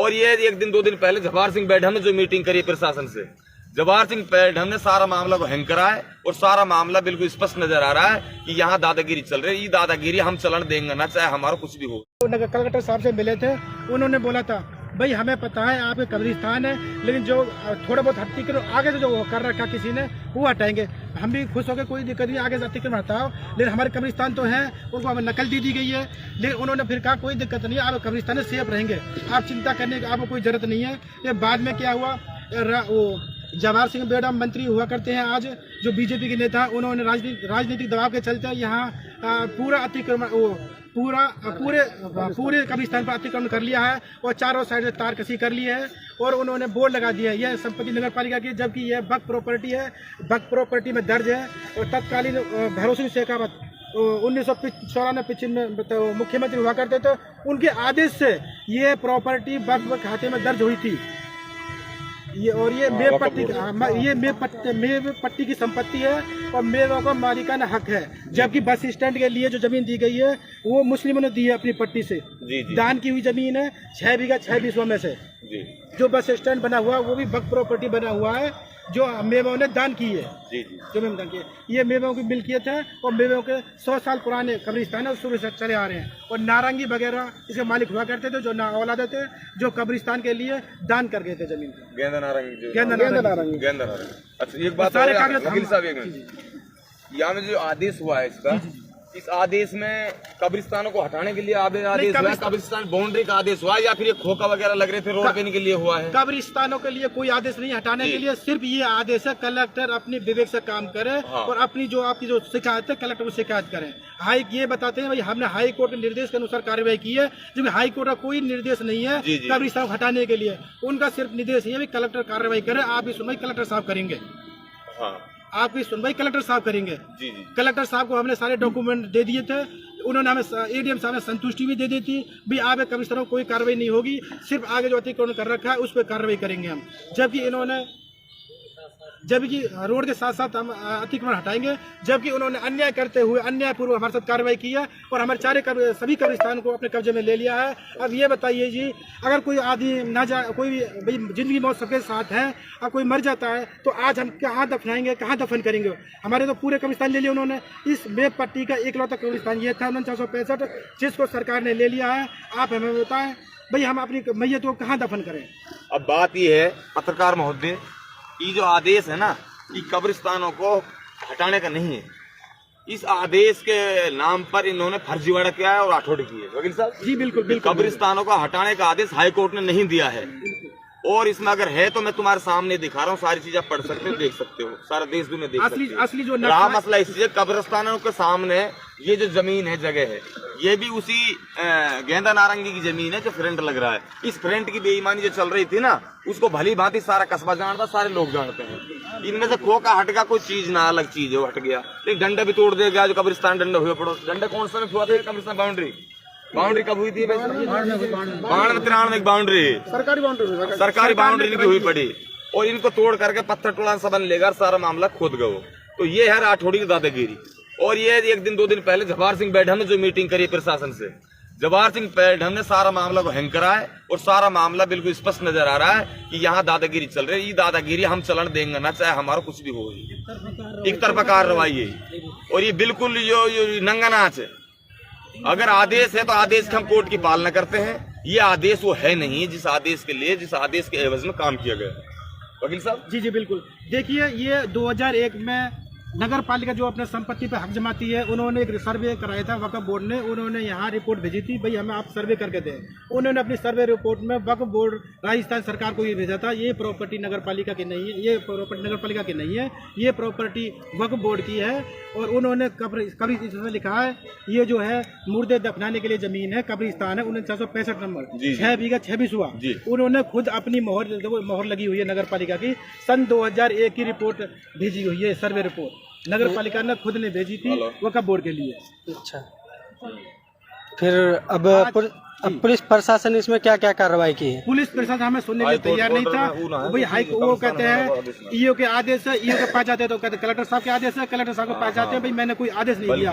और ये एक दिन 2 दिन पहले जवाहर सिंह बैठम ने जो मीटिंग करी प्रशासन से, जवाहर सिंह बैठम ने सारा मामला को हैंग करा है और सारा मामला बिल्कुल स्पष्ट नजर आ रहा है कि यहाँ दादागिरी चल रही है। ये दादागिरी हम चलन देंगे ना, चाहे हमारा कुछ भी हो। नगर कलेक्टर साहब से मिले थे, उन्होंने बोला था भाई हमें पता है आपके कब्रिस्तान है, लेकिन जो थोड़ा बहुत अतिक्रमण आगे से जो कर रखा किसी ने वो हटाएंगे। हम भी खुश हो गए, कोई दिक्कत नहीं, आगे से अतिक्रमण हटाओ, लेकिन हमारे कब्रिस्तान तो है, उनको हमें नकल दी गई है। लेकिन उन्होंने फिर कहा कोई दिक्कत नहीं है, आप कब्रिस्तान में सेफ रहेंगे, आप चिंता करने की आपको कोई जरूरत नहीं है। ये बाद में क्या हुआ, वो जवाहर सिंह बैठम मंत्री हुआ करते हैं आज, जो बीजेपी के नेता, उन्होंने राजनीतिक दबाव के चलते यहाँ पूरा अतिक्रमण पूरे कब्रिस्तान पर अतिक्रमण कर लिया है और चारों साइड से तार कसी कर ली है और उन्होंने बोर्ड लगा दिया है यह संपत्ति नगर पालिका की, जबकि यह वक्फ प्रॉपर्टी है, वक्फ प्रॉपर्टी में दर्ज है। और तत्कालीन भैरव सिंह शेखावत 1994-95 में तो मुख्यमंत्री हुआ करते थे, उनके आदेश से ये प्रॉपर्टी वक्फ खाते में दर्ज हुई थी। ये और ये मेव पट्टी की संपत्ति है और मेवों का मालिकाना हक है। जबकि बस स्टैंड के लिए जो जमीन दी गई है वो मुस्लिमों ने दी है अपनी पट्टी से, दान की हुई जमीन है 6 बीघा 6 बीसों में से। जो बस स्टैंड बना हुआ वो भी वक्फ प्रॉपर्टी बना हुआ है जो मेवों ने दान की है। जो मेवों दान की है, ये मेवों की मिल्कियत है और मेवों के 100 साल पुराने कब्रिस्तान है, शुरू से चले आ रहे हैं। और नारंगी वगैरह इसके मालिक हुआ करते थे, जो ना औलाद थे, जो कब्रिस्तान के लिए दान कर गए थे जमीन। गेंदा नारंगी। अच्छा एक बात वकील साहब, एक मिनट, यहाँ में जो आदेश हुआ है इसका, इस आदेश में कब्रिस्तानों को हटाने के लिए आदेश हुआ है, कब्रिस्तान बाउंड्री का आदेश हुआ है या फिर ये खोखा वगैरह लग रहे थे रोड पे के लिए हुआ है? कब्रिस्तानों के लिए कोई आदेश नहीं हटाने के लिए, सिर्फ ये आदेश है कलेक्टर अपनी विवेक से काम करे और अपनी जो आपकी जो शिकायत है कलेक्टर को शिकायत करें। हाई ये बताते हैं भाई हमने हाई कोर्ट के निर्देश के अनुसार कार्रवाई की है, जबकि हाई कोर्ट का कोई निर्देश नहीं है कब्रिस्तान हटाने के लिए। उनका सिर्फ निर्देश ये कलेक्टर कार्रवाई करे, आप इस सुनवाई कलेक्टर साहब करेंगे। आपकी सुनवाई कलेक्टर साहब करेंगे। कलेक्टर साहब को हमने सारे डॉक्यूमेंट दे दिए थे, उन्होंने हमें एडीएम साहब ने संतुष्टि भी दे दी थी भी आगे कब्रिस्तानों कोई कार्रवाई नहीं होगी, सिर्फ आगे जो अतिक्रमण कर रखा है उस पर कार्रवाई करेंगे हम। जबकि रोड के साथ साथ हम अतिक्रमण हटाएंगे, जबकि उन्होंने अन्याय करते हुए अन्यायपूर्वक हमारे साथ कार्रवाई की है और हमारे सभी कब्रिस्तान को अपने कब्जे में ले लिया है। अब ये बताइए जी, अगर कोई आदमी ना जाए, कोई भाई जिंदगी मौत सबके साथ है, अब कोई मर जाता है तो आज हम कहाँ दफनाएंगे, कहाँ दफन करेंगे? हमारे तो पूरे कब्रिस्तान ले लिए उन्होंने। इस मेव पट्टी का इकलौता कब्रिस्तान ये था 4965, जिसको सरकार ने ले लिया है। आप हमें बताएं भाई हम अपनी मैयत को कहाँ दफन करें? अब बात ये है पत्रकार महोदय, ये जो आदेश है ना, ये कब्रिस्तानों को हटाने का नहीं है। इस आदेश के नाम पर इन्होंने फर्जीवाड़ा किया है और आठौड़ी की है। वकील साहब जी बिल्कुल। कब्रिस्तानों को हटाने का आदेश हाई कोर्ट ने नहीं दिया है और इसमें अगर है तो मैं तुम्हारे सामने दिखा रहा हूँ, सारी चीजें पढ़ सकते हो, देख सकते हो, सारा देश दुनिया देख सकते हो। असली जो रहा मसला इसलिए कब्रिस्तानों के सामने ये जो जमीन है, जगह है, ये भी उसी गेंदा नारंगी की जमीन है जो फ्रंट लग रहा है। इस फ्रंट की बेईमानी जो चल रही थी ना, उसको भली भांति सारा कस्बा जानता, सारे लोग जानते हैं। इनमें से खोखा हट गया, कोई चीज ना अलग चीज है वो हट गया, लेकिन डंडा भी तोड़ दिया गया। जो कब्रिस्तान डंडा हुआ पड़ो, डंडा कौन सा में हुआ था? कब्रिस्तान बाउंड्री कब हुई थी? 93 बाउंड्री, सरकारी बाउंड्री की हुई पड़ी और इनको तोड़ करके पत्थर टोला सब लेकर सारा मामला खोद गए। तो ये है राठौड़ी की दादागिरी। और ये एक दिन 2 दिन पहले जवाहर सिंह बैठम ने जो मीटिंग करी प्रशासन से, जवाहर सिंह बैठम ने सारा मामला को हैंग करा है और सारा मामला बिल्कुल स्पष्ट नजर आ रहा है कि यहाँ दादागिरी चल रही है। ये दादागिरी हम चलन देंगे ना, चाहे हमारा कुछ भी हो। एक तरफा कार्रवाई है और ये बिल्कुल जो नंगा नाच है। अगर आदेश है तो आदेश के हम कोर्ट की पालना करते हैं। ये आदेश वो है नहीं जिस आदेश के लिए, जिस आदेश के एवज में काम किया गया है। वकील साहब जी बिल्कुल। देखिए ये 2001 में नगर पालिका जो अपने संपत्ति पे हक जमाती है, उन्होंने एक सर्वे कराया था वक्फ बोर्ड ने, उन्होंने यहाँ रिपोर्ट भेजी थी भाई हमें आप सर्वे करके दें। उन्होंने अपनी सर्वे रिपोर्ट में वक्फ बोर्ड राजस्थान सरकार को ये भेजा था, ये प्रॉपर्टी नगर पालिका की नहीं है, ये प्रॉपर्टी नगर पालिका की नहीं है, ये प्रॉपर्टी वक्फ बोर्ड की है। और उन्होंने कब्र इसमें लिखा है ये जो है मुर्दे दफनाने के लिए जमीन है, कब्रिस्तान है 4965 नंबर 6 बीघा 6 बीसवा। उन्होंने खुद अपनी मोहर लगी हुई है नगर पालिका की, सन 2001 की रिपोर्ट भेजी हुई है, सर्वे रिपोर्ट नगर पालिका ने खुद ने भेजी थी वक्फ बोर्ड के लिए। अच्छा, फिर अब पुलिस प्रशासन इसमें क्या क्या कार्रवाई की है? पुलिस प्रशासन हमें सुनने के लिए तैयार नहीं था भाई। वो कहते हैं ईओ के आदेश है, ईओ के पास जाते हैं तो कहते कलेक्टर साहब के आदेश है, कलेक्टर साहब के पास जाते हैं भाई मैंने कोई आदेश नहीं दिया।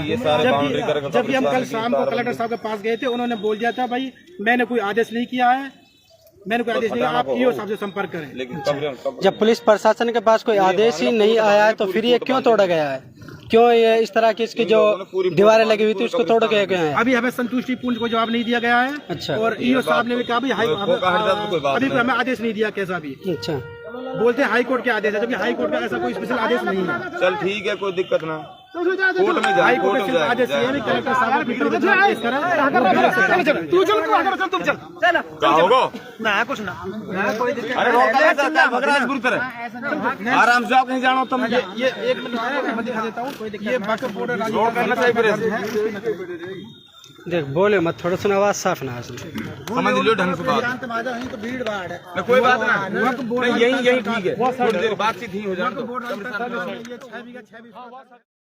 जबकि हम कल शाम को कलेक्टर साहब के पास गए थे, उन्होंने बोल दिया था भाई मैंने कोई आदेश नहीं किया है मैंने कोई आदेश नहीं, आप ईओ साहब से संपर्क करें। लेकिन जब पुलिस प्रशासन के पास कोई आदेश ही नहीं आया है तो फिर ये क्यों तोड़ा गया है? क्यों ये इस तरह की इसकी जो दीवारें लगी हुई थी उसको तोड़ गया गया है? अभी हमें संतुष्टिपूर्ण कोई जवाब नहीं दिया गया है। अच्छा। और ईओ साहब ने भी कहा अभी हमें आदेश नहीं दिया कैसा भी। अच्छा, बोलते हैं हाई कोर्ट के आदेश है, जबकि हाई कोर्ट का ऐसा कोई स्पेशल आदेश नहीं है। चल ठीक है, कोई दिक्कत ना, कोर्ट में हाई जाए, कोर्ट कोर्ट का में सिर्फ जाए। आदेश ये है कि कलेक्टर साहब को पीटर विरुद्ध केस करें। तू चल, तुम चल क्या होगा? ना कुछ ना, अरे रोक बुरी तरह आराम से, आप कहीं जाना तुम। ये एक मिनट मैं दिखा देता हूँ। ये बाकी बॉर्डर रोक करना चाहिए फिर। देख बोले मत, थोड़ा सा आवाज साफ ना आए। समझ लो ढंग से बात, तो भीड़ भाड़ है। नहीं, कोई बात ना, यही ठीक है, थोड़ी देर बातचीत ही हो जाए तो।